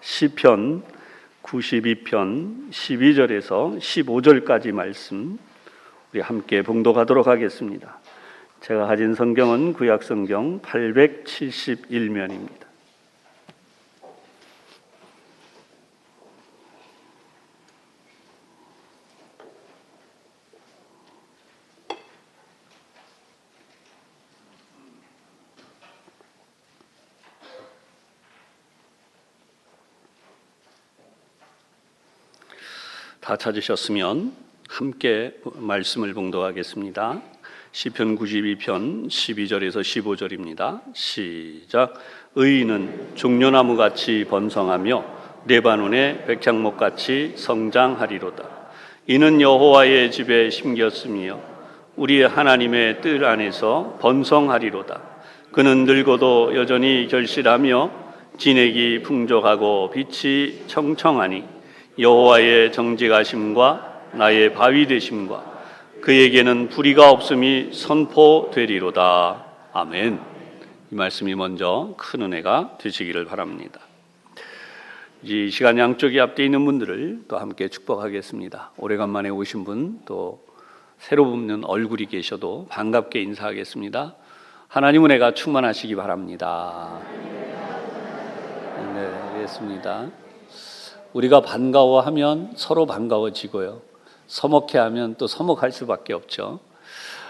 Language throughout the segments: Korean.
시편 92편 12절에서 15절까지 말씀 우리 함께 봉독하도록 하겠습니다. 제가 가진 성경은 구약성경 871면입니다. 다 찾으셨으면 함께 말씀을 봉독하겠습니다. 시편 92편 12절에서 15절입니다. 시작. 의인은 종려나무같이 번성하며 레바논의 백향목같이 성장하리로다. 이는 여호와의 집에 심겼으며 우리의 하나님의 뜰 안에서 번성하리로다. 그는 늙어도 여전히 결실하며 진액이 풍족하고 빛이 청청하니 여호와의 정직하심과 나의 바위 되심과 그에게는 불의가 없음이 선포되리로다. 아멘. 이 말씀이 먼저 큰 은혜가 되시기를 바랍니다. 이 시간 양쪽에 앞에 있는 분들을 또 함께 축복하겠습니다. 오래간만에 오신 분, 또 새로 뵙는 얼굴이 계셔도 반갑게 인사하겠습니다. 하나님 은혜가 충만하시기 바랍니다. 네, 알겠습니다. 우리가 반가워하면 서로 반가워지고요, 서먹해하면 또 서먹할 수밖에 없죠.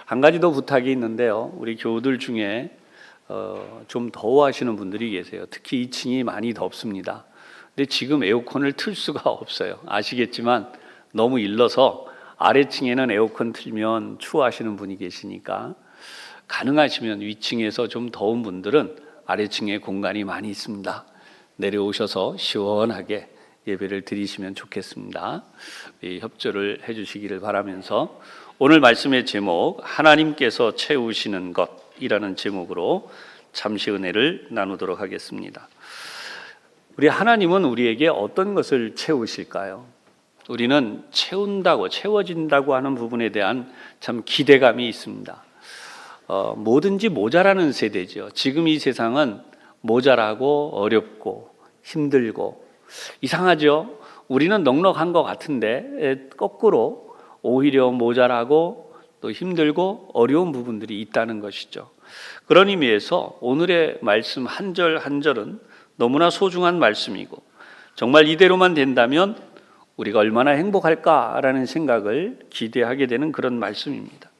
한 가지 더 부탁이 있는데요, 우리 교우들 중에 좀 더워하시는 분들이 계세요. 특히 2층이 많이 덥습니다. 근데 지금 에어컨을 틀 수가 없어요. 아시겠지만 너무 일러서 아래층에는 에어컨 틀면 추워하시는 분이 계시니까 가능하시면 위층에서 좀 더운 분들은 아래층에 공간이 많이 있습니다. 내려오셔서 시원하게 예배를 드리시면 좋겠습니다. 협조를 해주시기를 바라면서 오늘 말씀의 제목, 하나님께서 채우시는 것이라는 제목으로 잠시 은혜를 나누도록 하겠습니다. 우리 하나님은 우리에게 어떤 것을 채우실까요? 우리는 채운다고, 채워진다고 하는 부분에 대한 참 기대감이 있습니다. 뭐든지 모자라는 세대죠. 지금 이 세상은 모자라고 어렵고 힘들고 이상하죠? 우리는 넉넉한 것 같은데 거꾸로 오히려 모자라고 또 힘들고 어려운 부분들이 있다는 것이죠. 그런 의미에서 오늘의 말씀 한 절 한 절은 너무나 소중한 말씀이고, 정말 이대로만 된다면 우리가 얼마나 행복할까라는 생각을 기대하게 되는 그런 말씀입니다.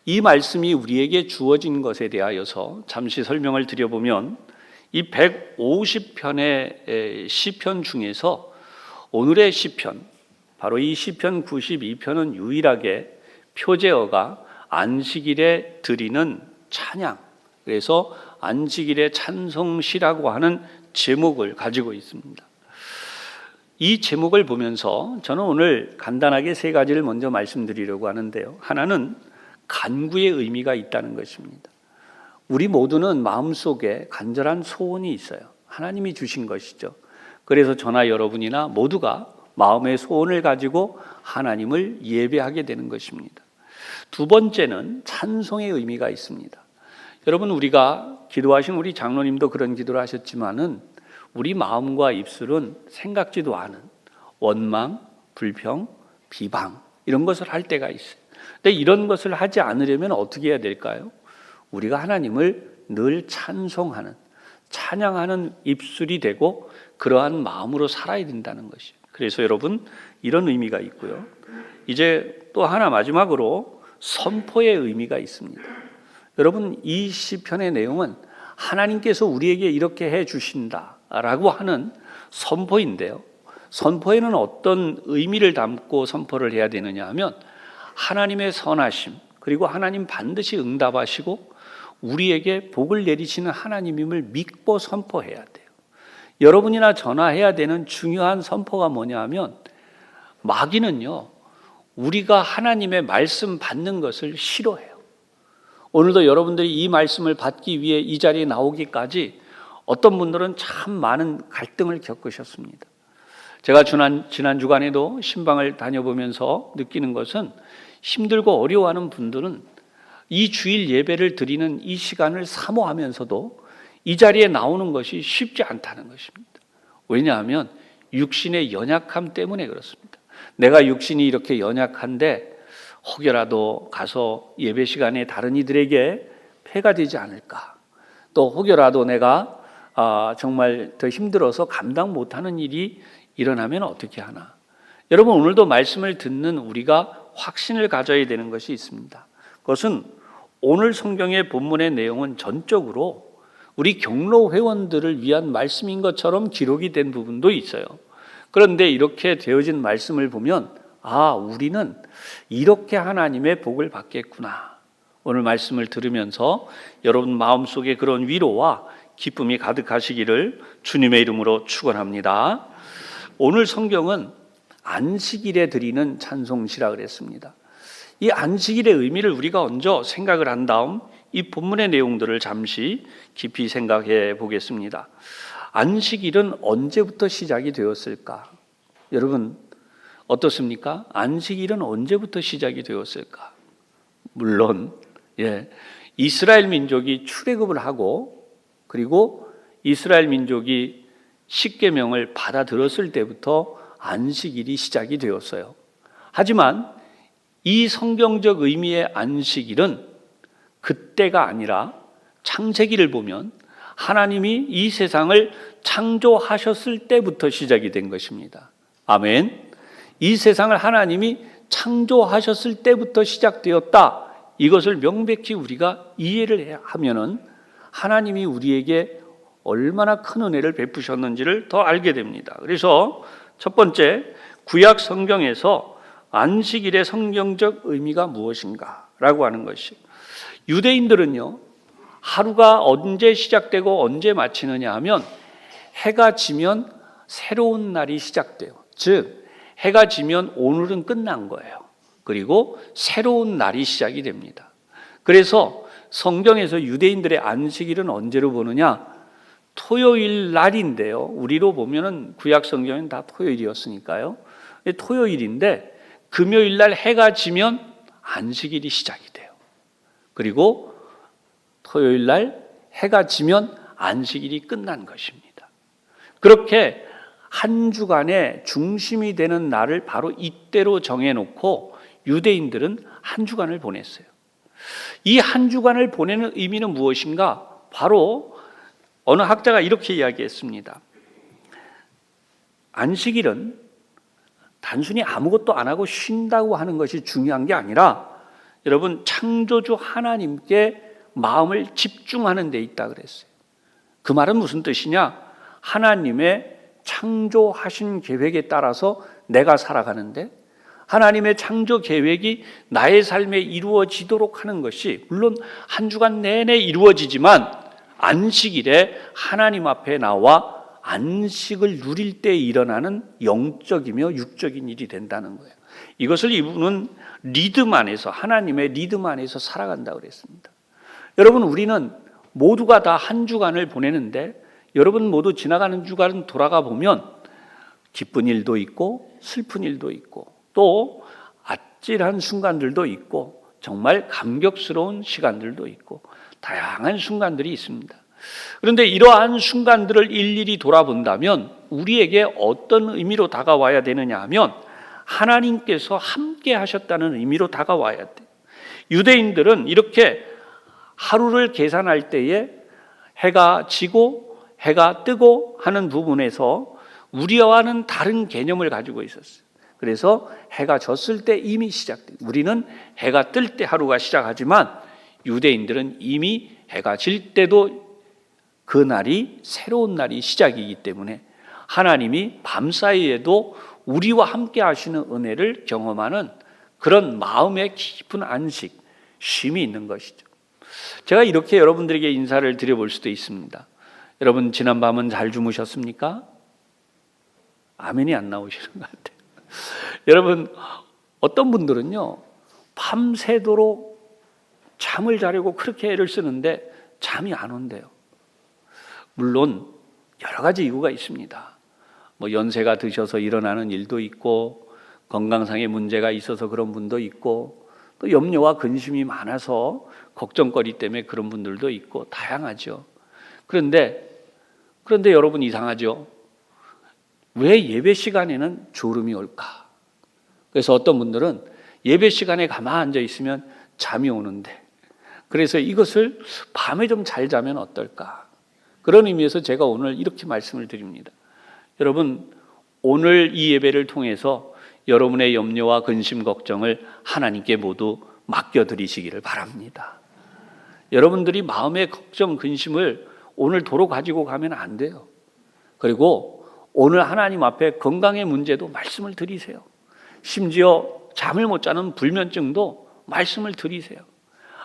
이 말씀이 우리에게 주어진 것에 대하여서 잠시 설명을 드려보면, 이 150편의 시편 중에서 오늘의 시편, 바로 이 시편 92편은 유일하게 표제어가 안식일에 드리는 찬양, 그래서 안식일의 찬송시라고 하는 제목을 가지고 있습니다. 이 제목을 보면서 저는 오늘 간단하게 세 가지를 먼저 말씀드리려고 하는데요. 하나는 간구의 의미가 있다는 것입니다. 우리 모두는 마음속에 간절한 소원이 있어요. 하나님이 주신 것이죠. 그래서 저나 여러분이나 모두가 마음의 소원을 가지고 하나님을 예배하게 되는 것입니다. 두 번째는 찬송의 의미가 있습니다. 여러분, 우리가 기도하신 우리 장로님도 그런 기도를 하셨지만은 우리 마음과 입술은 생각지도 않은 원망, 불평, 비방 이런 것을 할 때가 있어요. 근데 이런 것을 하지 않으려면 어떻게 해야 될까요? 우리가 하나님을 늘 찬송하는, 찬양하는 입술이 되고 그러한 마음으로 살아야 된다는 것이에요. 그래서 여러분, 이런 의미가 있고요. 이제 또 하나 마지막으로 선포의 의미가 있습니다. 여러분, 이 시편의 내용은 하나님께서 우리에게 이렇게 해 주신다라고 하는 선포인데요. 선포에는 어떤 의미를 담고 선포를 해야 되느냐 하면, 하나님의 선하심, 그리고 하나님 반드시 응답하시고 우리에게 복을 내리시는 하나님임을 믿고 선포해야 돼요. 여러분이나 저나 해야 되는 중요한 선포가 뭐냐 하면, 마귀는요, 우리가 하나님의 말씀 받는 것을 싫어해요. 오늘도 여러분들이 이 말씀을 받기 위해 이 자리에 나오기까지 어떤 분들은 참 많은 갈등을 겪으셨습니다. 제가 지난 주간에도 신방을 다녀보면서 느끼는 것은, 힘들고 어려워하는 분들은 이 주일 예배를 드리는 이 시간을 사모하면서도 이 자리에 나오는 것이 쉽지 않다는 것입니다. 왜냐하면 육신의 연약함 때문에 그렇습니다. 내가 육신이 이렇게 연약한데 혹여라도 가서 예배 시간에 다른 이들에게 폐가 되지 않을까, 또 혹여라도 내가 정말 더 힘들어서 감당 못하는 일이 일어나면 어떻게 하나. 여러분, 오늘도 말씀을 듣는 우리가 확신을 가져야 되는 것이 있습니다. 그것은 오늘 성경의 본문의 내용은 전적으로 우리 경로 회원들을 위한 말씀인 것처럼 기록이 된 부분도 있어요. 그런데 이렇게 되어진 말씀을 보면 우리는 이렇게 하나님의 복을 받겠구나. 오늘 말씀을 들으면서 여러분 마음속에 그런 위로와 기쁨이 가득하시기를 주님의 이름으로 축원합니다. 오늘 성경은 안식일에 드리는 찬송시라 그랬습니다. 이 안식일의 의미를 우리가 먼저 생각을 한 다음 이 본문의 내용들을 잠시 깊이 생각해 보겠습니다. 안식일은 언제부터 시작이 되었을까? 여러분 어떻습니까? 안식일은 언제부터 시작이 되었을까? 물론 이스라엘 민족이 출애굽을 하고 그리고 이스라엘 민족이 십계명을 받아들였을 때부터 안식일이 시작이 되었어요. 하지만 이 성경적 의미의 안식일은 그때가 아니라 창세기를 보면 하나님이 이 세상을 창조하셨을 때부터 시작이 된 것입니다. 아멘. 이 세상을 하나님이 창조하셨을 때부터 시작되었다. 이것을 명백히 우리가 이해를 하면은 하나님이 우리에게 얼마나 큰 은혜를 베푸셨는지를 더 알게 됩니다. 그래서 첫 번째, 구약 성경에서 안식일의 성경적 의미가 무엇인가라고 하는 것이, 유대인들은요 하루가 언제 시작되고 언제 마치느냐 하면 해가 지면 새로운 날이 시작돼요. 즉 해가 지면 오늘은 끝난 거예요. 그리고 새로운 날이 시작이 됩니다. 그래서 성경에서 유대인들의 안식일은 언제로 보느냐? 토요일 날인데요. 우리로 보면은 구약 성경은 다 토요일이었으니까요. 토요일인데 금요일 날 해가 지면 안식일이 시작이 돼요. 그리고 토요일 날 해가 지면 안식일이 끝난 것입니다. 그렇게 한 주간의 중심이 되는 날을 바로 이때로 정해놓고 유대인들은 한 주간을 보냈어요. 이 한 주간을 보내는 의미는 무엇인가? 바로 어느 학자가 이렇게 이야기했습니다. 안식일은 단순히 아무것도 안 하고 쉰다고 하는 것이 중요한 게 아니라 여러분 창조주 하나님께 마음을 집중하는 데 있다 그랬어요. 그 말은 무슨 뜻이냐? 하나님의 창조하신 계획에 따라서 내가 살아가는데 하나님의 창조 계획이 나의 삶에 이루어지도록 하는 것이 물론 한 주간 내내 이루어지지만 안식일에 하나님 앞에 나와 안식을 누릴 때 일어나는 영적이며 육적인 일이 된다는 거예요. 이것을 이분은 리듬 안에서 하나님의 리듬 안에서 살아간다고 그랬습니다. 여러분 우리는 모두가 다 한 주간을 보내는데 여러분 모두 지나가는 주간 돌아가 보면 기쁜 일도 있고 슬픈 일도 있고 또 아찔한 순간들도 있고 정말 감격스러운 시간들도 있고 다양한 순간들이 있습니다. 그런데 이러한 순간들을 일일이 돌아본다면 우리에게 어떤 의미로 다가와야 되느냐 하면 하나님께서 함께 하셨다는 의미로 다가와야 돼요. 유대인들은 이렇게 하루를 계산할 때에 해가 지고 해가 뜨고 하는 부분에서 우리와는 다른 개념을 가지고 있었어요. 그래서 해가 졌을 때 이미 시작돼요. 우리는 해가 뜰 때 하루가 시작하지만 유대인들은 이미 해가 질 때도 그 날이 새로운 날이 시작이기 때문에 하나님이 밤사이에도 우리와 함께 하시는 은혜를 경험하는 그런 마음의 깊은 안식, 쉼이 있는 것이죠. 제가 이렇게 여러분들에게 인사를 드려볼 수도 있습니다. 여러분 지난밤은 잘 주무셨습니까? 아멘이 안 나오시는 것 같아요. 여러분 어떤 분들은요 밤새도록 잠을 자려고 그렇게 애를 쓰는데 잠이 안 온대요. 물론 여러 가지 이유가 있습니다. 연세가 드셔서 일어나는 일도 있고 건강상의 문제가 있어서 그런 분도 있고 또 염려와 근심이 많아서 걱정거리 때문에 그런 분들도 있고 다양하죠. 그런데 여러분 이상하죠. 왜 예배 시간에는 졸음이 올까? 그래서 어떤 분들은 예배 시간에 가만히 앉아 있으면 잠이 오는데, 그래서 이것을 밤에 좀 잘 자면 어떨까? 그런 의미에서 제가 오늘 이렇게 말씀을 드립니다. 여러분, 오늘 이 예배를 통해서 여러분의 염려와 근심, 걱정을 하나님께 모두 맡겨드리시기를 바랍니다. 여러분들이 마음의 걱정, 근심을 오늘 도로 가지고 가면 안 돼요. 그리고 오늘 하나님 앞에 건강의 문제도 말씀을 드리세요. 심지어 잠을 못 자는 불면증도 말씀을 드리세요.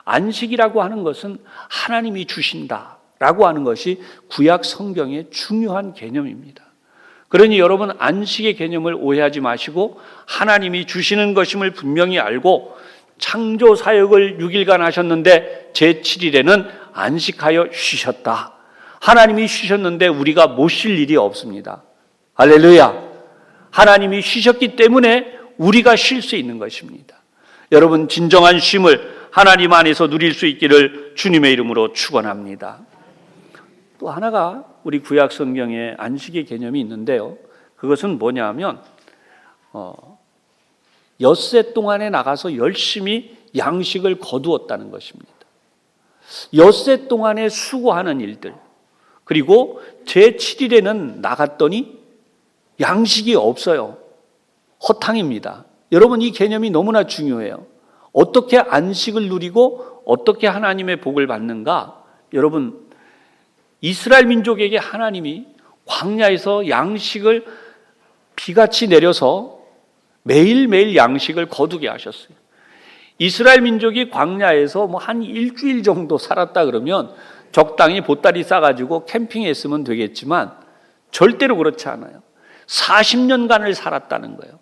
안식이라고 하는 것은 하나님이 주신다라고 하는 것이 구약 성경의 중요한 개념입니다. 그러니 여러분, 안식의 개념을 오해하지 마시고 하나님이 주시는 것임을 분명히 알고, 창조 사역을 6일간 하셨는데 제7일에는 안식하여 쉬셨다. 하나님이 쉬셨는데 우리가 못 쉴 일이 없습니다. 할렐루야. 하나님이 쉬셨기 때문에 우리가 쉴 수 있는 것입니다. 여러분, 진정한 쉼을 하나님 안에서 누릴 수 있기를 주님의 이름으로 축원합니다. 또 하나가 우리 구약 성경에 안식의 개념이 있는데요, 그것은 뭐냐면 엿새 동안에 나가서 열심히 양식을 거두었다는 것입니다. 엿새 동안에 수고하는 일들, 그리고 제7일에는 나갔더니 양식이 없어요. 허탕입니다. 여러분, 이 개념이 너무나 중요해요. 어떻게 안식을 누리고 어떻게 하나님의 복을 받는가? 여러분, 이스라엘 민족에게 하나님이 광야에서 양식을 비같이 내려서 매일매일 양식을 거두게 하셨어요. 이스라엘 민족이 광야에서 한 일주일 정도 살았다 그러면 적당히 보따리 싸가지고 캠핑했으면 되겠지만 절대로 그렇지 않아요. 40년간을 살았다는 거예요.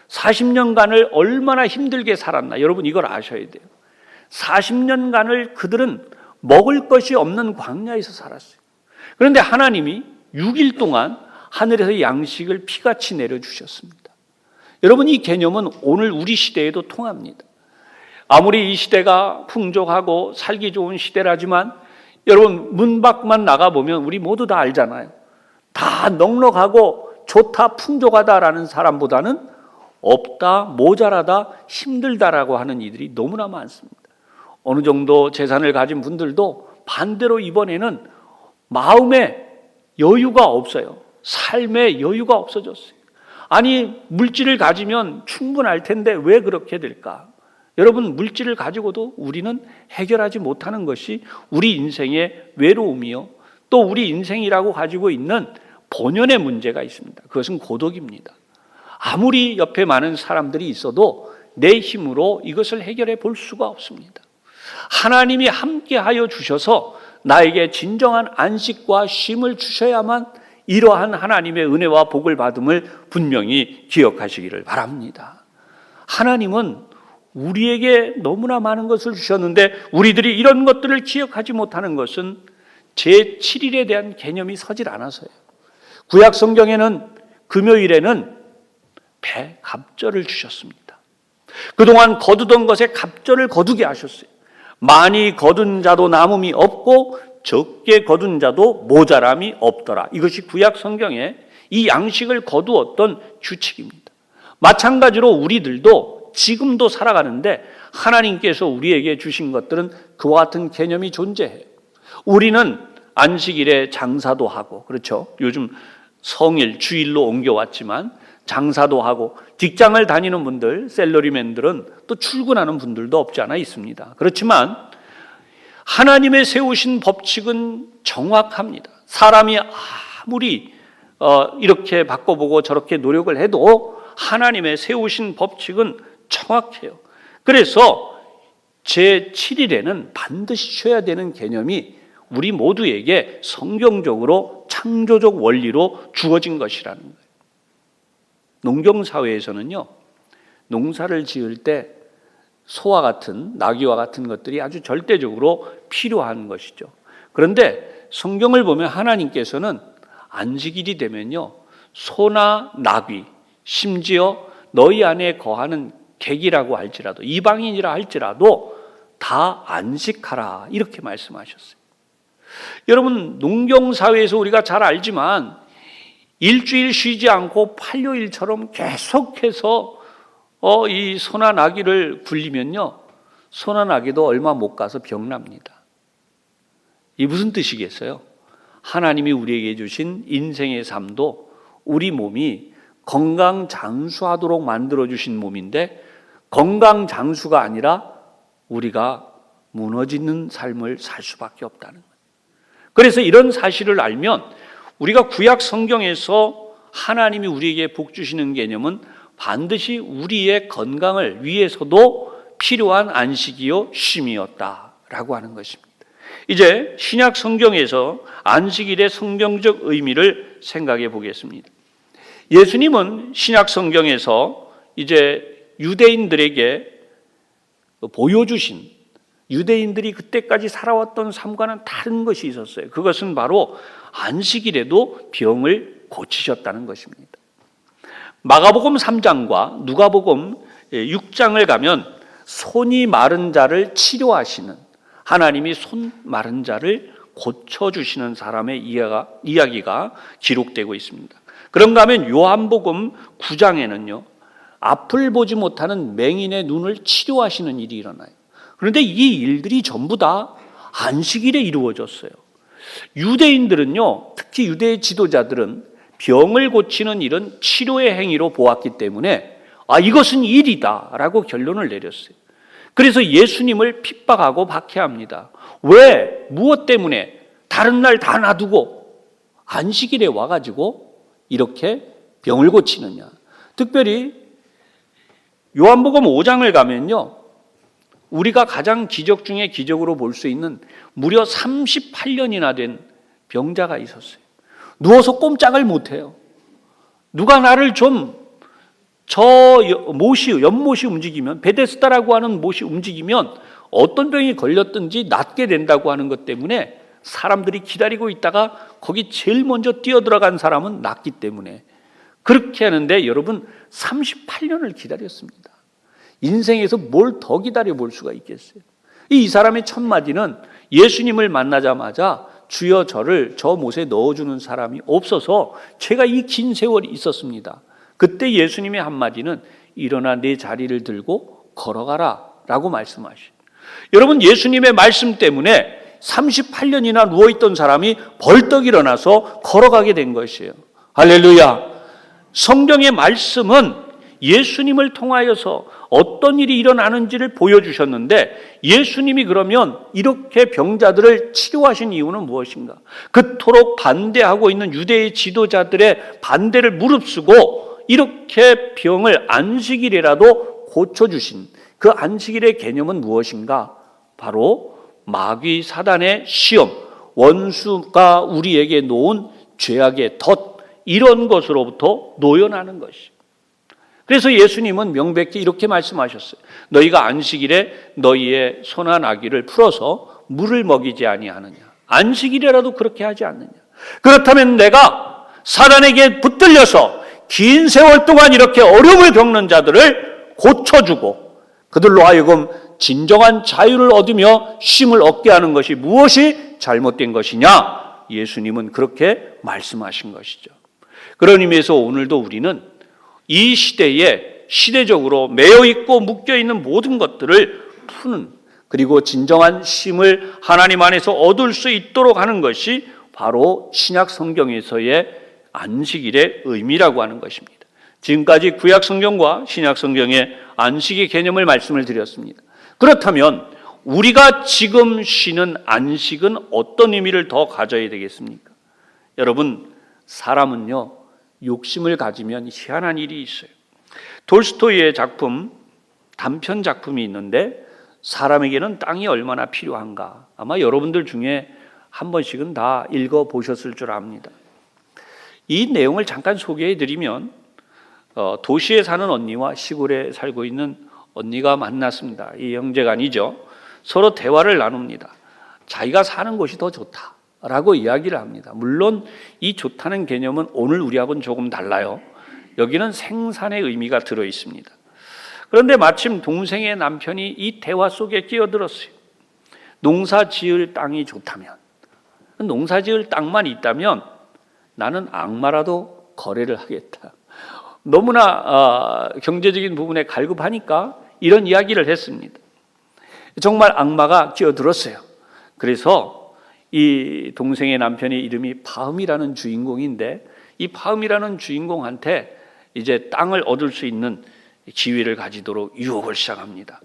40년간을 얼마나 힘들게 살았나, 여러분 이걸 아셔야 돼요. 40년간을 그들은 먹을 것이 없는 광야에서 살았어요. 그런데 하나님이 6일 동안 하늘에서 양식을 피같이 내려주셨습니다. 여러분, 이 개념은 오늘 우리 시대에도 통합니다. 아무리 이 시대가 풍족하고 살기 좋은 시대라지만 여러분, 문 밖만 나가보면 우리 모두 다 알잖아요. 다 넉넉하고 좋다, 풍족하다라는 사람보다는 없다, 모자라다, 힘들다라고 하는 이들이 너무나 많습니다. 어느 정도 재산을 가진 분들도 반대로 이번에는 마음에 여유가 없어요. 삶에 여유가 없어졌어요. 아니, 물질을 가지면 충분할 텐데 왜 그렇게 될까? 여러분, 물질을 가지고도 우리는 해결하지 못하는 것이 우리 인생의 외로움이요, 또 우리 인생이라고 가지고 있는 본연의 문제가 있습니다. 그것은 고독입니다. 아무리 옆에 많은 사람들이 있어도 내 힘으로 이것을 해결해 볼 수가 없습니다. 하나님이 함께하여 주셔서 나에게 진정한 안식과 쉼을 주셔야만 이러한 하나님의 은혜와 복을 받음을 분명히 기억하시기를 바랍니다. 하나님은 우리에게 너무나 많은 것을 주셨는데 우리들이 이런 것들을 기억하지 못하는 것은 제7일에 대한 개념이 서질 않아서예요. 구약 성경에는 금요일에는 갑절을 주셨습니다. 그동안 거두던 것에 갑절을 거두게 하셨어요. 많이 거둔 자도 남음이 없고 적게 거둔 자도 모자람이 없더라. 이것이 구약 성경에 이 양식을 거두었던 규칙입니다. 마찬가지로 우리들도 지금도 살아가는데 하나님께서 우리에게 주신 것들은 그와 같은 개념이 존재해요. 우리는 안식일에 장사도 하고, 그렇죠? 요즘 성일, 주일로 옮겨왔지만 장사도 하고, 직장을 다니는 분들, 셀러리맨들은 또 출근하는 분들도 없지 않아 있습니다. 그렇지만 하나님의 세우신 법칙은 정확합니다. 사람이 아무리 이렇게 바꿔보고 저렇게 노력을 해도 하나님의 세우신 법칙은 정확해요. 그래서 제7일에는 반드시 쉬어야 되는 개념이 우리 모두에게 성경적으로 창조적 원리로 주어진 것이라는 거예요. 농경사회에서는요, 농사를 지을 때 소와 같은, 나귀와 같은 것들이 아주 절대적으로 필요한 것이죠. 그런데 성경을 보면 하나님께서는 안식일이 되면요, 소나 나귀, 심지어 너희 안에 거하는 객이라고 할지라도, 이방인이라 할지라도 다 안식하라, 이렇게 말씀하셨어요. 여러분, 농경사회에서 우리가 잘 알지만 일주일 쉬지 않고 팔요일처럼 계속해서 이 소나 나귀를 굴리면요, 소나 나귀도 얼마 못 가서 병납니다. 이 무슨 뜻이겠어요? 하나님이 우리에게 주신 인생의 삶도 우리 몸이 건강 장수하도록 만들어 주신 몸인데, 건강 장수가 아니라 우리가 무너지는 삶을 살 수밖에 없다는 거예요. 그래서 이런 사실을 알면 우리가 구약 성경에서 하나님이 우리에게 복 주시는 개념은 반드시 우리의 건강을 위해서도 필요한 안식이요 쉼이었다라고 하는 것입니다. 이제 신약 성경에서 안식일의 성경적 의미를 생각해 보겠습니다. 예수님은 신약 성경에서 이제 유대인들에게 보여주신, 유대인들이 그때까지 살아왔던 삶과는 다른 것이 있었어요. 그것은 바로 안식일에도 병을 고치셨다는 것입니다. 마가복음 3장과 누가복음 6장을 가면 손이 마른 자를 치료하시는, 하나님이 손 마른 자를 고쳐주시는 사람의 이야기가 기록되고 있습니다. 그런가 하면 요한복음 9장에는요, 앞을 보지 못하는 맹인의 눈을 치료하시는 일이 일어나요. 그런데 이 일들이 전부 다 안식일에 이루어졌어요. 유대인들은요, 특히 유대 지도자들은 병을 고치는 일은 치료의 행위로 보았기 때문에 이것은 일이다 라고 결론을 내렸어요. 그래서 예수님을 핍박하고 박해합니다. 왜? 무엇 때문에? 다른 날 다 놔두고 안식일에 와가지고 이렇게 병을 고치느냐. 특별히 요한복음 5장을 가면요, 우리가 가장 기적 중에 기적으로 볼 수 있는 무려 38년이나 된 병자가 있었어요. 누워서 꼼짝을 못해요. 누가 나를 좀 연못이 움직이면, 베데스다라고 하는 못이 움직이면 어떤 병이 걸렸든지 낫게 된다고 하는 것 때문에 사람들이 기다리고 있다가 거기 제일 먼저 뛰어들어간 사람은 낫기 때문에 그렇게 하는데, 여러분 38년을 기다렸습니다. 인생에서 뭘 더 기다려 볼 수가 있겠어요? 이 사람의 첫 마디는 예수님을 만나자마자 주여 저를 저 못에 넣어주는 사람이 없어서 제가 이 긴 세월이 있었습니다. 그때 예수님의 한마디는 일어나 내 자리를 들고 걸어가라 라고 말씀하시죠. 여러분, 예수님의 말씀 때문에 38년이나 누워있던 사람이 벌떡 일어나서 걸어가게 된 것이에요. 할렐루야. 성경의 말씀은 예수님을 통하여서 어떤 일이 일어나는지를 보여주셨는데, 예수님이 그러면 이렇게 병자들을 치료하신 이유는 무엇인가? 그토록 반대하고 있는 유대의 지도자들의 반대를 무릅쓰고 이렇게 병을 안식일이라도 고쳐주신 그 안식일의 개념은 무엇인가? 바로 마귀 사단의 시험, 원수가 우리에게 놓은 죄악의 덫, 이런 것으로부터 노연하는 것이. 그래서 예수님은 명백히 이렇게 말씀하셨어요. 너희가 안식일에 너희의 소나 나귀를 풀어서 물을 먹이지 아니하느냐. 안식일이라도 그렇게 하지 않느냐. 그렇다면 내가 사단에게 붙들려서 긴 세월 동안 이렇게 어려움을 겪는 자들을 고쳐주고 그들로 하여금 진정한 자유를 얻으며 쉼을 얻게 하는 것이 무엇이 잘못된 것이냐? 예수님은 그렇게 말씀하신 것이죠. 그런 의미에서 오늘도 우리는 이 시대에 시대적으로 매여 있고 묶여 있는 모든 것들을 푸는, 그리고 진정한 쉼을 하나님 안에서 얻을 수 있도록 하는 것이 바로 신약 성경에서의 안식일의 의미라고 하는 것입니다. 지금까지 구약 성경과 신약 성경의 안식의 개념을 말씀을 드렸습니다. 그렇다면 우리가 지금 쉬는 안식은 어떤 의미를 더 가져야 되겠습니까? 여러분, 사람은요, 욕심을 가지면 희한한 일이 있어요. 돌스토이의 작품, 단편 작품이 있는데 사람에게는 땅이 얼마나 필요한가, 아마 여러분들 중에 한 번씩은 다 읽어보셨을 줄 압니다. 이 내용을 잠깐 소개해 드리면, 도시에 사는 언니와 시골에 살고 있는 언니가 만났습니다. 이 형제간이죠. 서로 대화를 나눕니다. 자기가 사는 곳이 더 좋다라고 이야기를 합니다. 물론 이 좋다는 개념은 오늘 우리하고는 조금 달라요. 여기는 생산의 의미가 들어 있습니다. 그런데 마침 동생의 남편이 이 대화 속에 끼어들었어요. 농사 지을 땅이 좋다면, 농사 지을 땅만 있다면 나는 악마라도 거래를 하겠다. 너무나 경제적인 부분에 갈급하니까 이런 이야기를 했습니다. 정말 악마가 끼어들었어요. 그래서 이 동생의 남편의 이름이 바음이라는 주인공인데, 이 바음이라는 주인공한테 이제 땅을 얻을 수 있는 지위를 가지도록 유혹을 시작합니다.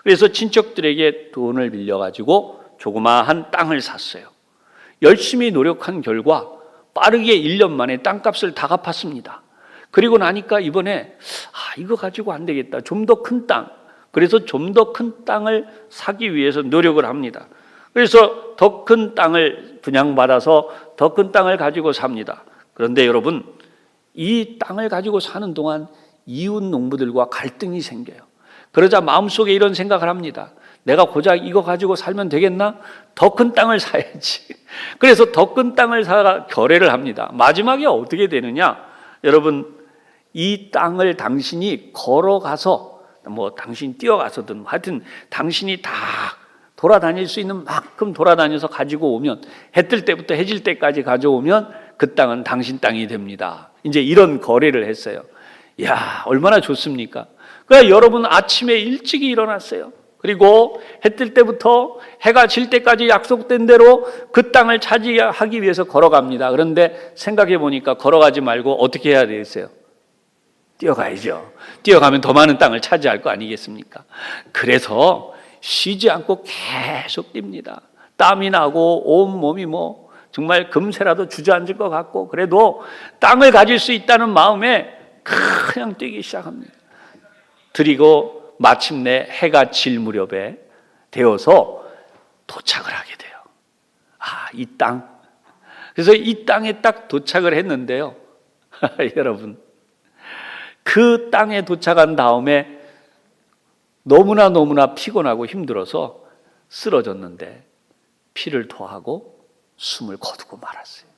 그래서 친척들에게 돈을 빌려가지고 조그마한 땅을 샀어요. 열심히 노력한 결과 빠르게 1년 만에 땅값을 다 갚았습니다. 그리고 나니까 이번에 이거 가지고 안 되겠다. 좀 더 큰 땅. 그래서 좀 더 큰 땅을 사기 위해서 노력을 합니다. 그래서 더 큰 땅을 분양받아서 더 큰 땅을 가지고 삽니다. 그런데 여러분, 이 땅을 가지고 사는 동안 이웃 농부들과 갈등이 생겨요. 그러자 마음속에 이런 생각을 합니다. 내가 고작 이거 가지고 살면 되겠나? 더 큰 땅을 사야지. 그래서 더 큰 땅을 사가 결의를 합니다. 마지막에 어떻게 되느냐? 여러분, 이 땅을 당신이 걸어가서, 당신이 뛰어가서든 하여튼 당신이 다 돌아다닐 수 있는 만큼 돌아다녀서 가지고 오면, 해 뜰 때부터 해질 때까지 가져오면 그 땅은 당신 땅이 됩니다. 이제 이런 거래를 했어요. 이야, 얼마나 좋습니까? 그러니까 여러분 아침에 일찍이 일어났어요. 그리고 해 뜰 때부터 해가 질 때까지 약속된 대로 그 땅을 차지하기 위해서 걸어갑니다. 그런데 생각해 보니까 걸어가지 말고 어떻게 해야 되겠어요? 뛰어가야죠. 뛰어가면 더 많은 땅을 차지할 거 아니겠습니까? 그래서 쉬지 않고 계속 뜁니다. 땀이 나고 온 몸이 정말 금세라도 주저앉을 것 같고, 그래도 땅을 가질 수 있다는 마음에 그냥 뛰기 시작합니다. 그리고 마침내 해가 질 무렵에 되어서 도착을 하게 돼요. 이 땅. 그래서 이 땅에 딱 도착을 했는데요. 여러분, 그 땅에 도착한 다음에 너무나 피곤하고 힘들어서 쓰러졌는데 피를 토하고 숨을 거두고 말았어요.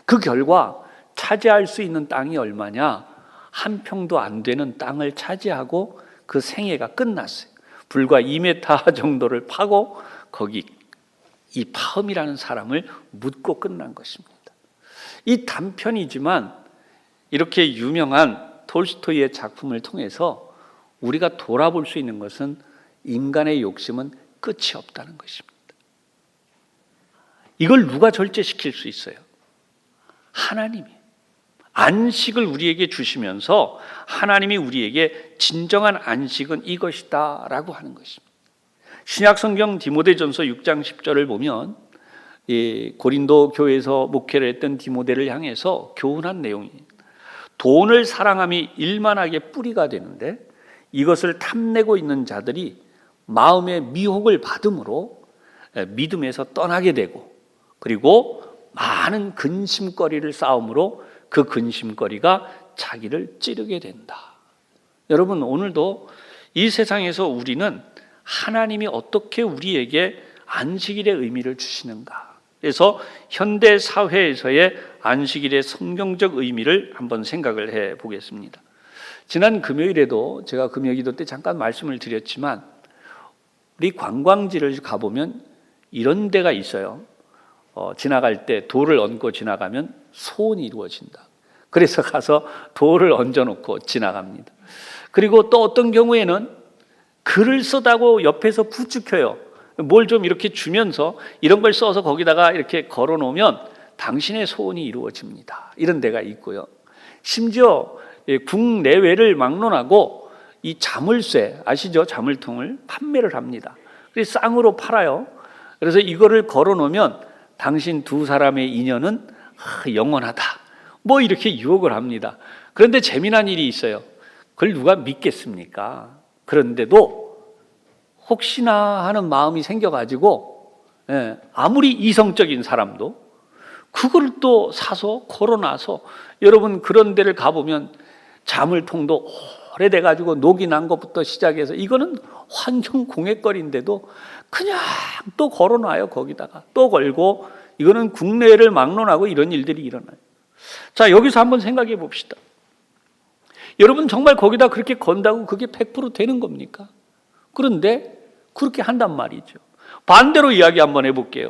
그 결과 차지할 수 있는 땅이 얼마냐? 한 평도 안 되는 땅을 차지하고 그 생애가 끝났어요. 불과 2m 정도를 파고 거기 이 파음이라는 사람을 묻고 끝난 것입니다. 이 단편이지만 이렇게 유명한 톨스토이의 작품을 통해서 우리가 돌아볼 수 있는 것은 인간의 욕심은 끝이 없다는 것입니다. 이걸 누가 절제시킬 수 있어요? 하나님이. 안식을 우리에게 주시면서 하나님이 우리에게 진정한 안식은 이것이다 라고 하는 것입니다. 신약성경 디모데전서 6장 10절을 보면 고린도 교회에서 목회를 했던 디모데를 향해서 교훈한 내용이, 돈을 사랑함이 일만하게 뿌리가 되는데 이것을 탐내고 있는 자들이 마음의 미혹을 받음으로 믿음에서 떠나게 되고, 그리고 많은 근심거리를 쌓음으로 그 근심거리가 자기를 찌르게 된다. 여러분, 오늘도 이 세상에서 우리는 하나님이 어떻게 우리에게 안식일의 의미를 주시는가, 그래서 현대 사회에서의 안식일의 성경적 의미를 한번 생각을 해 보겠습니다. 지난 금요일에도 제가 금요기도 때 잠깐 말씀을 드렸지만, 우리 관광지를 가보면 이런 데가 있어요. 지나갈 때 돌을 얹고 지나가면 소원이 이루어진다. 그래서 가서 돌을 얹어놓고 지나갑니다. 그리고 또 어떤 경우에는 글을 써다고 옆에서 부축해요. 뭘 좀 이렇게 주면서 이런 걸 써서 거기다가 이렇게 걸어놓으면 당신의 소원이 이루어집니다. 이런 데가 있고요. 심지어 국내외를 막론하고 이 자물쇠, 아시죠? 자물통을 판매를 합니다. 그래서 쌍으로 팔아요. 그래서 이거를 걸어놓으면 당신 두 사람의 인연은 영원하다. 이렇게 유혹을 합니다. 그런데 재미난 일이 있어요. 그걸 누가 믿겠습니까? 그런데도 혹시나 하는 마음이 생겨가지고 아무리 이성적인 사람도 그걸 또 사서 걸어놔서, 여러분 그런 데를 가보면 자물통도 오래돼가지고 녹이 난 것부터 시작해서 이거는 환경 공해거리인데도 그냥 또 걸어놔요. 거기다가 또 걸고, 이거는 국내를 막론하고 이런 일들이 일어나요. 자, 여기서 한번 생각해 봅시다. 여러분 정말 거기다 그렇게 건다고 그게 100% 되는 겁니까? 그런데 그렇게 한단 말이죠. 반대로 이야기 한번 해볼게요.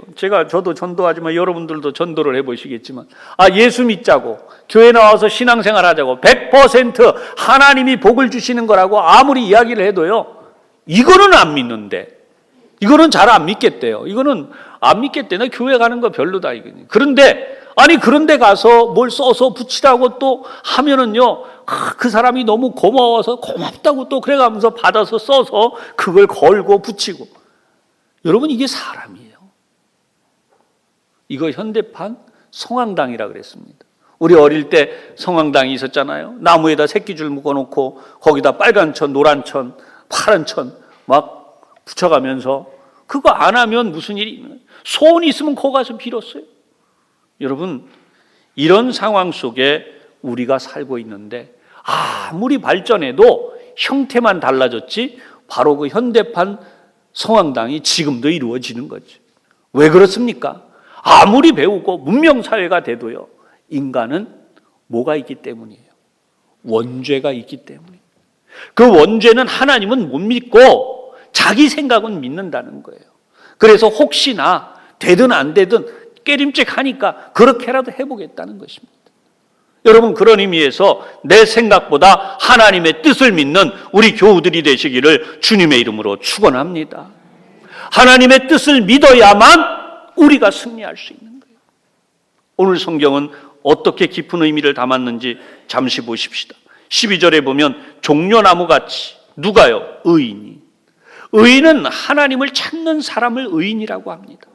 저도 전도하지만 여러분들도 전도를 해보시겠지만, 예수 믿자고, 교회 나와서 신앙생활 하자고, 100% 하나님이 복을 주시는 거라고 아무리 이야기를 해도요, 이거는 안 믿는데, 이거는 잘 안 믿겠대요. 이거는 안 믿겠대. 나 교회 가는 거 별로다. 그런데, 그런데 가서 뭘 써서 붙이라고 또 하면은요, 그 사람이 너무 고마워서 고맙다고 또 그래가면서 받아서 써서 그걸 걸고 붙이고. 여러분, 이게 사람이에요. 이거 현대판 성황당이라 그랬습니다. 우리 어릴 때 성황당이 있었잖아요. 나무에다 새끼줄 묶어놓고 거기다 빨간 천, 노란 천, 파란 천 막 붙여가면서 그거 안 하면 무슨 일이 있는 거예요. 소원이 있으면 거 가서 빌었어요. 여러분, 이런 상황 속에 우리가 살고 있는데 아무리 발전해도 형태만 달라졌지 바로 그 현대판 성황당이 지금도 이루어지는 거죠. 왜 그렇습니까? 아무리 배우고 문명사회가 돼도요, 인간은 뭐가 있기 때문이에요? 원죄가 있기 때문이에요. 그 원죄는 하나님은 못 믿고 자기 생각은 믿는다는 거예요. 그래서 혹시나 되든 안 되든 깨림직하니까 그렇게라도 해보겠다는 것입니다. 여러분, 그런 의미에서 내 생각보다 하나님의 뜻을 믿는 우리 교우들이 되시기를 주님의 이름으로 축원합니다. 하나님의 뜻을 믿어야만 우리가 승리할 수 있는 거예요. 오늘 성경은 어떻게 깊은 의미를 담았는지 잠시 보십시다. 12절에 보면 종려나무같이, 누가요? 의인이. 의인은 하나님을 찾는 사람을 의인이라고 합니다.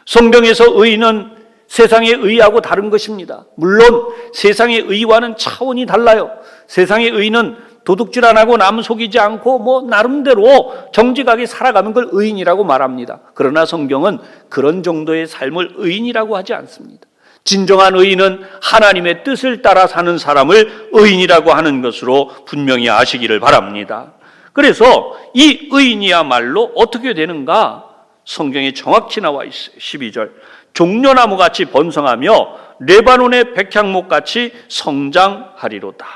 성경에서 의인은 세상의 의하고 다른 것입니다. 물론 세상의 의와는 차원이 달라요. 세상의 의는 도둑질 안 하고 남 속이지 않고 나름대로 정직하게 살아가는 걸 의인이라고 말합니다. 그러나 성경은 그런 정도의 삶을 의인이라고 하지 않습니다. 진정한 의인은 하나님의 뜻을 따라 사는 사람을 의인이라고 하는 것으로 분명히 아시기를 바랍니다. 그래서 이 의인이야말로 어떻게 되는가? 성경에 정확히 나와 있어요. 12절. 종려나무같이 번성하며 레바논의 백향목같이 성장하리로다.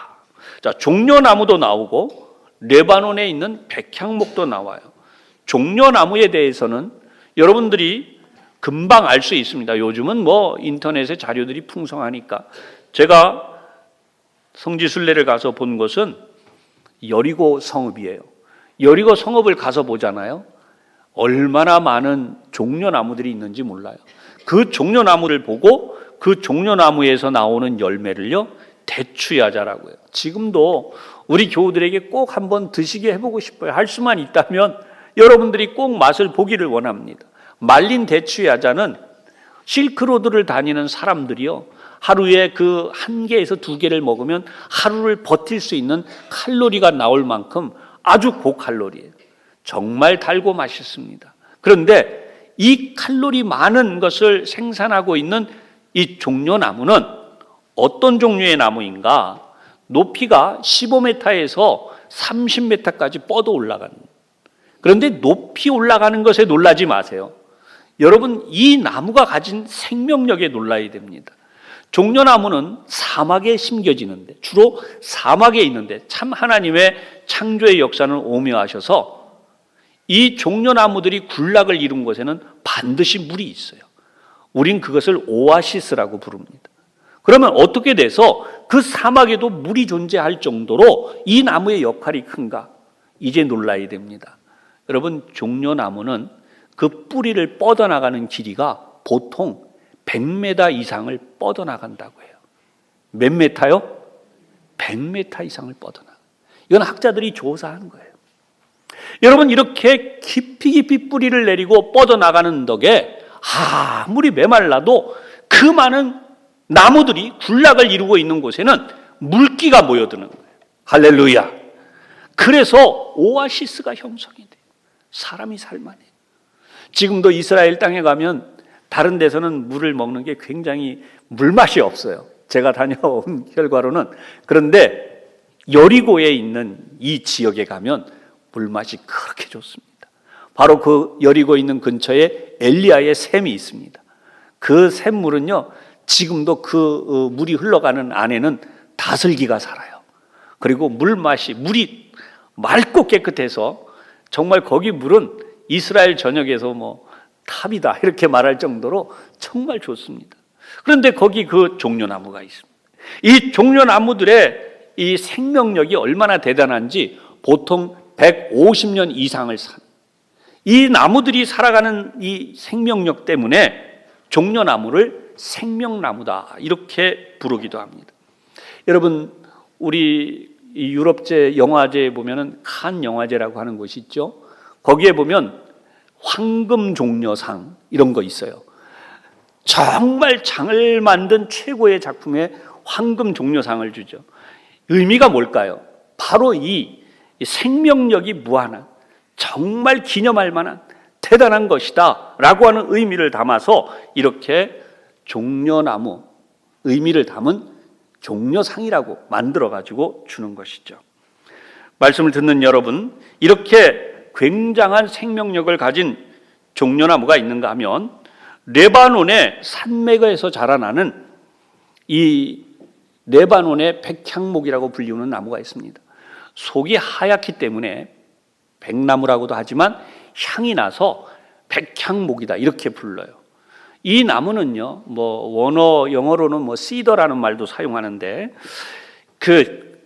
자, 종려나무도 나오고 레바논에 있는 백향목도 나와요. 종려나무에 대해서는 여러분들이 금방 알 수 있습니다. 요즘은 인터넷에 자료들이 풍성하니까. 제가 성지순례를 가서 본 곳은 여리고 성읍이에요. 여리고 성읍을 가서 보잖아요. 얼마나 많은 종려나무들이 있는지 몰라요. 그 종려나무를 보고 그 종려나무에서 나오는 열매를요, 대추야자라고 해요. 지금도 우리 교우들에게 꼭 한번 드시게 해보고 싶어요. 할 수만 있다면 여러분들이 꼭 맛을 보기를 원합니다. 말린 대추야자는 실크로드를 다니는 사람들이요, 하루에 그 1개에서 2개를 먹으면 하루를 버틸 수 있는 칼로리가 나올 만큼 아주 고칼로리예요. 정말 달고 맛있습니다. 그런데 이 칼로리 많은 것을 생산하고 있는 이 종려나무는 어떤 종류의 나무인가? 높이가 15m에서 30m까지 뻗어 올라가는. 그런데 높이 올라가는 것에 놀라지 마세요. 여러분, 이 나무가 가진 생명력에 놀라야 됩니다. 종려나무는 사막에 심겨지는데, 주로 사막에 있는데, 참 하나님의 창조의 역사는 오묘하셔서 이 종려나무들이 군락을 이룬 곳에는 반드시 물이 있어요. 우린 그것을 오아시스라고 부릅니다. 그러면 어떻게 돼서 그 사막에도 물이 존재할 정도로 이 나무의 역할이 큰가? 이제 놀라야 됩니다. 여러분, 종려나무는 그 뿌리를 뻗어나가는 길이가 보통 100m 이상을 뻗어나간다고 해요. 몇 메타요? 100m 이상을 뻗어나가. 이건 학자들이 조사한 거예요. 여러분, 이렇게 깊이 뿌리를 내리고 뻗어나가는 덕에 아무리 메말라도 그 많은 나무들이 군락을 이루고 있는 곳에는 물기가 모여드는 거예요. 할렐루야. 그래서 오아시스가 형성이 돼요. 사람이 살만해요. 지금도 이스라엘 땅에 가면 다른 데서는 물을 먹는 게 굉장히 물맛이 없어요. 제가 다녀온 결과로는. 그런데 여리고에 있는 이 지역에 가면 물맛이 그렇게 좋습니다. 바로 그 여리고 있는 근처에 엘리야의 샘이 있습니다. 그 샘물은요, 지금도 그 물이 흘러가는 안에는 다슬기가 살아요. 그리고 물이 맑고 깨끗해서 정말 거기 물은 이스라엘 전역에서 탑이다 이렇게 말할 정도로 정말 좋습니다. 그런데 거기 그 종려나무가 있습니다. 이 종려나무들의 이 생명력이 얼마나 대단한지 보통 150년 이상을 산 이 나무들이 살아가는 이 생명력 때문에 종려나무를 생명나무다 이렇게 부르기도 합니다. 여러분, 우리 이 유럽제 영화제에 보면은 칸 영화제라고 하는 곳이 있죠. 거기에 보면 황금 종려상 이런 거 있어요. 정말 장을 만든 최고의 작품에 황금 종려상을 주죠. 의미가 뭘까요? 바로 이 생명력이 무한한, 정말 기념할 만한 대단한 것이다 라고 하는 의미를 담아서 이렇게 종려나무 의미를 담은 종려상이라고 만들어 가지고 주는 것이죠. 말씀을 듣는 여러분, 이렇게 굉장한 생명력을 가진 종려나무가 있는가 하면 레바논의 산맥에서 자라나는 이 레바논의 백향목이라고 불리우는 나무가 있습니다. 속이 하얗기 때문에 백나무라고도 하지만 향이 나서 백향목이다 이렇게 불러요. 이 나무는요, 원어 영어로는 시더라는 말도 사용하는데 그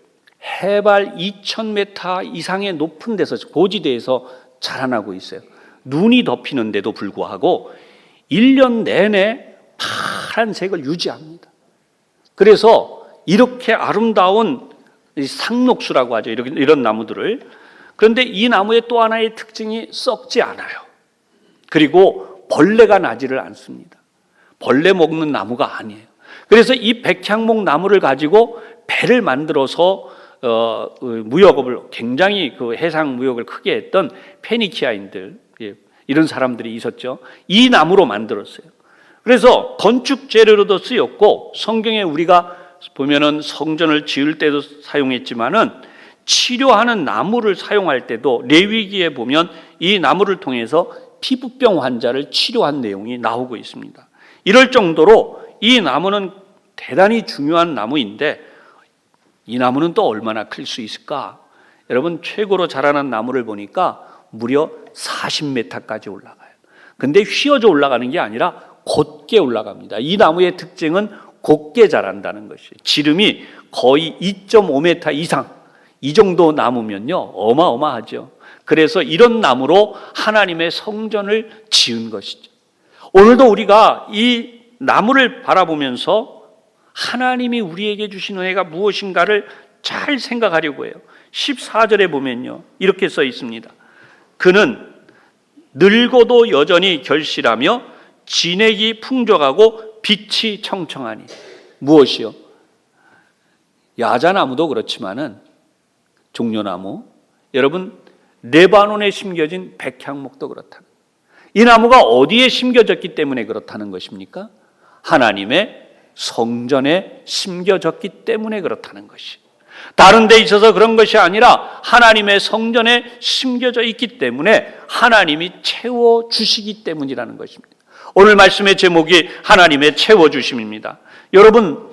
해발 2,000m 이상의 높은 데서 고지대에서 자라나고 있어요. 눈이 덮이는데도 불구하고 1년 내내 파란색을 유지합니다. 그래서 이렇게 아름다운 상록수라고 하죠. 이런 나무들을. 그런데 이 나무의 또 하나의 특징이 썩지 않아요. 그리고 벌레가 나지를 않습니다. 벌레 먹는 나무가 아니에요. 그래서 이 백향목 나무를 가지고 배를 만들어서 무역업을 굉장히 그 해상 무역을 크게 했던 페니키아인들, 이런 사람들이 있었죠. 이 나무로 만들었어요. 그래서 건축 재료로도 쓰였고 성경에 우리가 보면은 성전을 지을 때도 사용했지만은 치료하는 나무를 사용할 때도 레위기에 보면 이 나무를 통해서 피부병 환자를 치료한 내용이 나오고 있습니다. 이럴 정도로 이 나무는 대단히 중요한 나무인데 이 나무는 또 얼마나 클 수 있을까? 여러분, 최고로 자라난 나무를 보니까 무려 40m까지 올라가요. 근데 휘어져 올라가는 게 아니라 곧게 올라갑니다. 이 나무의 특징은 곧게 자란다는 것이에요. 지름이 거의 2.5m 이상, 이 정도 나무면요 어마어마하죠. 그래서 이런 나무로 하나님의 성전을 지은 것이죠. 오늘도 우리가 이 나무를 바라보면서 하나님이 우리에게 주신 은혜가 무엇인가를 잘 생각하려고 해요. 14절에 보면요 이렇게 써 있습니다. 그는 늙어도 여전히 결실하며 진액이 풍족하고 빛이 청청하니. 무엇이요? 야자나무도 그렇지만은 종려나무, 여러분 레바논에 심겨진 백향목도 그렇다. 이 나무가 어디에 심겨졌기 때문에 그렇다는 것입니까? 하나님의 성전에 심겨졌기 때문에 그렇다는 것이. 다른 데 있어서 그런 것이 아니라 하나님의 성전에 심겨져 있기 때문에 하나님이 채워주시기 때문이라는 것입니다. 오늘 말씀의 제목이 하나님의 채워주심입니다. 여러분,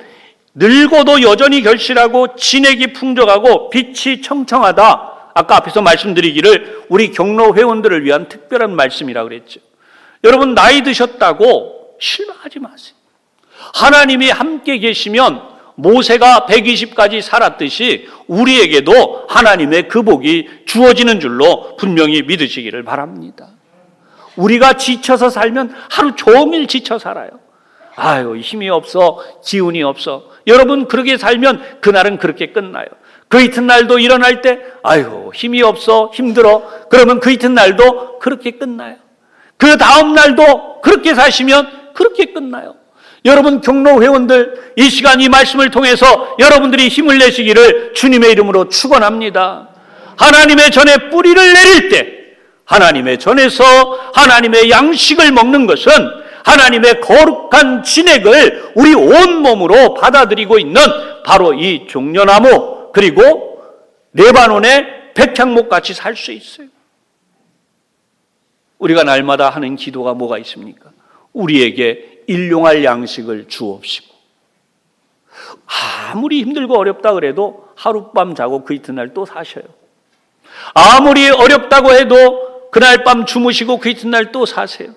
늙어도 여전히 결실하고 진액이 풍족하고 빛이 청청하다. 아까 앞에서 말씀드리기를 우리 경로 회원들을 위한 특별한 말씀이라고 그랬죠. 여러분, 나이 드셨다고 실망하지 마세요. 하나님이 함께 계시면 모세가 120까지 살았듯이 우리에게도 하나님의 그 복이 주어지는 줄로 분명히 믿으시기를 바랍니다. 우리가 지쳐서 살면 하루 종일 지쳐 살아요. 아유, 힘이 없어, 기운이 없어. 여러분, 그렇게 살면 그날은 그렇게 끝나요. 그 이튿날도 일어날 때 아유, 힘이 없어, 힘들어. 그러면 그 이튿날도 그렇게 끝나요. 그 다음 날도 그렇게 사시면 그렇게 끝나요. 여러분, 경로 회원들, 이 시간 이 말씀을 통해서 여러분들이 힘을 내시기를 주님의 이름으로 축원합니다. 하나님의 전에 뿌리를 내릴 때 하나님의 전에서 하나님의 양식을 먹는 것은 하나님의 거룩한 진액을 우리 온몸으로 받아들이고 있는 바로 이 종려나무, 그리고 레바논의 백향목 같이 살 수 있어요. 우리가 날마다 하는 기도가 뭐가 있습니까? 우리에게 일용할 양식을 주옵시고. 아무리 힘들고 어렵다 그래도 하룻밤 자고 그 이튿날 또 사셔요. 아무리 어렵다고 해도 그날 밤 주무시고 그 이튿날 또 사세요.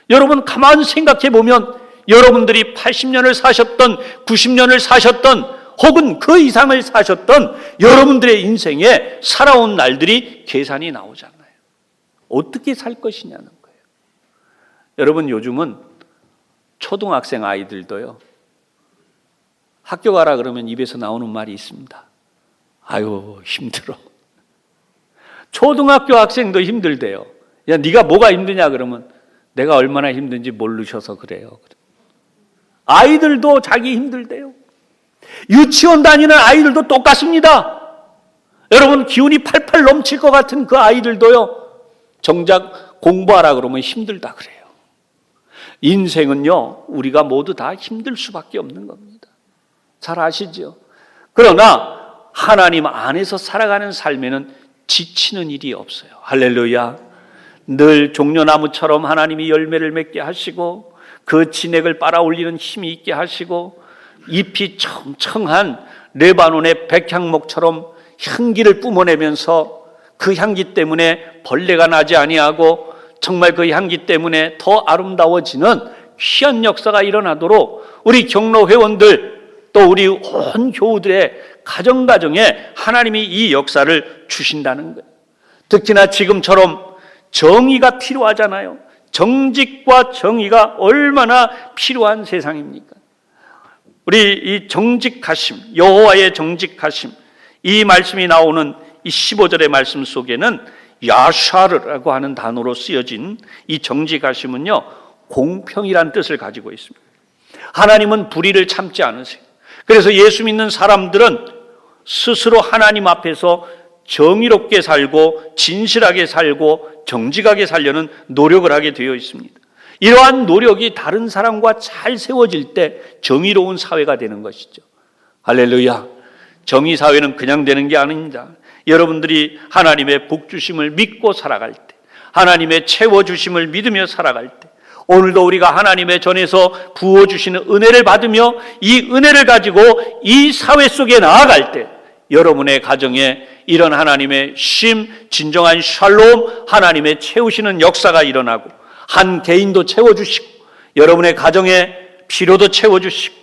여러분 가만히 생각해 보면 여러분들이 80년을 사셨던 90년을 사셨던 혹은 그 이상을 사셨던 여러분들의 인생에 살아온 날들이 계산이 나오잖아요. 어떻게 살 것이냐는 거예요. 여러분 요즘은 초등학생 아이들도요, 학교 가라 그러면 입에서 나오는 말이 있습니다. 아유 힘들어. 초등학교 학생도 힘들대요. 야 네가 뭐가 힘드냐 그러면 내가 얼마나 힘든지 모르셔서 그래요. 아이들도 자기 힘들대요. 유치원 다니는 아이들도 똑같습니다. 여러분 기운이 팔팔 넘칠 것 같은 그 아이들도요, 정작 공부하라 그러면 힘들다 그래요. 인생은요, 우리가 모두 다 힘들 수밖에 없는 겁니다. 잘 아시죠? 그러나 하나님 안에서 살아가는 삶에는 지치는 일이 없어요. 할렐루야. 늘 종려나무처럼 하나님이 열매를 맺게 하시고 그 진액을 빨아올리는 힘이 있게 하시고 잎이 청청한 레바논의 백향목처럼 향기를 뿜어내면서 그 향기 때문에 벌레가 나지 아니하고 정말 그 향기 때문에 더 아름다워지는 귀한 역사가 일어나도록 우리 경로 회원들 또 우리 온 교우들의 가정가정에 하나님이 이 역사를 주신다는 거예요. 특히나 지금처럼 정의가 필요하잖아요. 정직과 정의가 얼마나 필요한 세상입니까? 우리 이 정직하심, 여호와의 정직하심, 이 말씀이 나오는 이 15절의 말씀 속에는 야샤르라고 하는 단어로 쓰여진 이 정직하심은요, 공평이란 뜻을 가지고 있습니다. 하나님은 불의를 참지 않으세요. 그래서 예수 믿는 사람들은 스스로 하나님 앞에서 정의롭게 살고 진실하게 살고 정직하게 살려는 노력을 하게 되어 있습니다. 이러한 노력이 다른 사람과 잘 세워질 때 정의로운 사회가 되는 것이죠. 할렐루야. 정의 사회는 그냥 되는 게 아닙니다. 여러분들이 하나님의 복 주심을 믿고 살아갈 때, 하나님의 채워 주심을 믿으며 살아갈 때, 오늘도 우리가 하나님의 전에서 부어 주시는 은혜를 받으며 이 은혜를 가지고 이 사회 속에 나아갈 때 여러분의 가정에 이런 하나님의 심, 진정한 샬롬, 하나님의 채우시는 역사가 일어나고 한 개인도 채워주시고 여러분의 가정의 필요도 채워주시고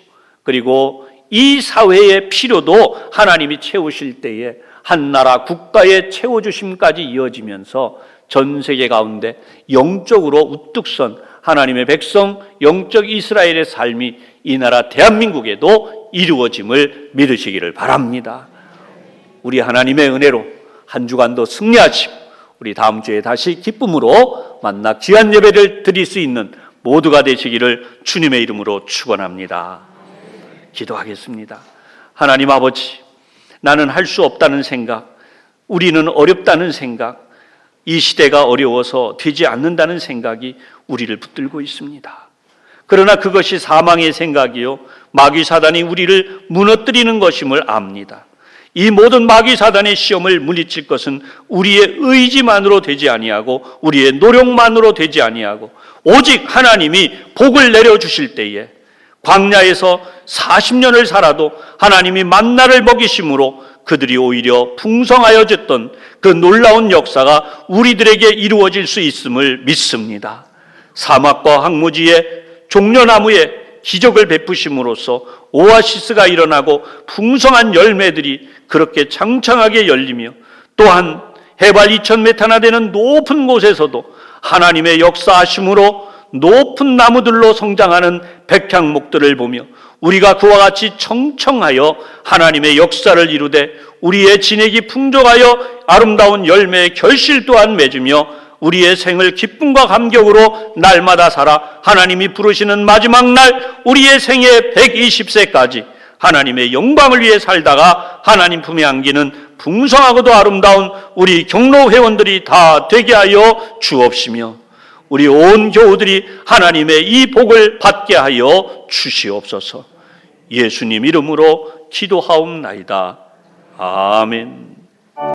그리고 이 사회의 필요도 하나님이 채우실 때에 한 나라 국가의 채워주심까지 이어지면서 전 세계 가운데 영적으로 우뚝 선 하나님의 백성, 영적 이스라엘의 삶이 이 나라 대한민국에도 이루어짐을 믿으시기를 바랍니다. 우리 하나님의 은혜로 한 주간도 승리하시고 우리 다음 주에 다시 기쁨으로 만나 귀한 예배를 드릴 수 있는 모두가 되시기를 주님의 이름으로 축원합니다. 기도하겠습니다. 하나님 아버지, 나는 할 수 없다는 생각, 우리는 어렵다는 생각, 이 시대가 어려워서 되지 않는다는 생각이 우리를 붙들고 있습니다. 그러나 그것이 사망의 생각이요 마귀 사단이 우리를 무너뜨리는 것임을 압니다. 이 모든 마귀 사단의 시험을 물리칠 것은 우리의 의지만으로 되지 아니하고 우리의 노력만으로 되지 아니하고 오직 하나님이 복을 내려주실 때에 광야에서 40년을 살아도 하나님이 만나를 먹이심으로 그들이 오히려 풍성하여졌던 그 놀라운 역사가 우리들에게 이루어질 수 있음을 믿습니다. 사막과 황무지에 종려나무에 기적을 베푸심으로써 오아시스가 일어나고 풍성한 열매들이 그렇게 창창하게 열리며 또한 해발 2000m나 되는 높은 곳에서도 하나님의 역사하심으로 높은 나무들로 성장하는 백향목들을 보며 우리가 그와 같이 청청하여 하나님의 역사를 이루되 우리의 진액이 풍족하여 아름다운 열매의 결실 또한 맺으며 우리의 생을 기쁨과 감격으로 날마다 살아 하나님이 부르시는 마지막 날 우리의 생애 120세까지 하나님의 영광을 위해 살다가 하나님 품에 안기는 풍성하고도 아름다운 우리 경로 회원들이 다 되게 하여 주옵시며 우리 온 교우들이 하나님의 이 복을 받게 하여 주시옵소서. 예수님 이름으로 기도하옵나이다. 아멘.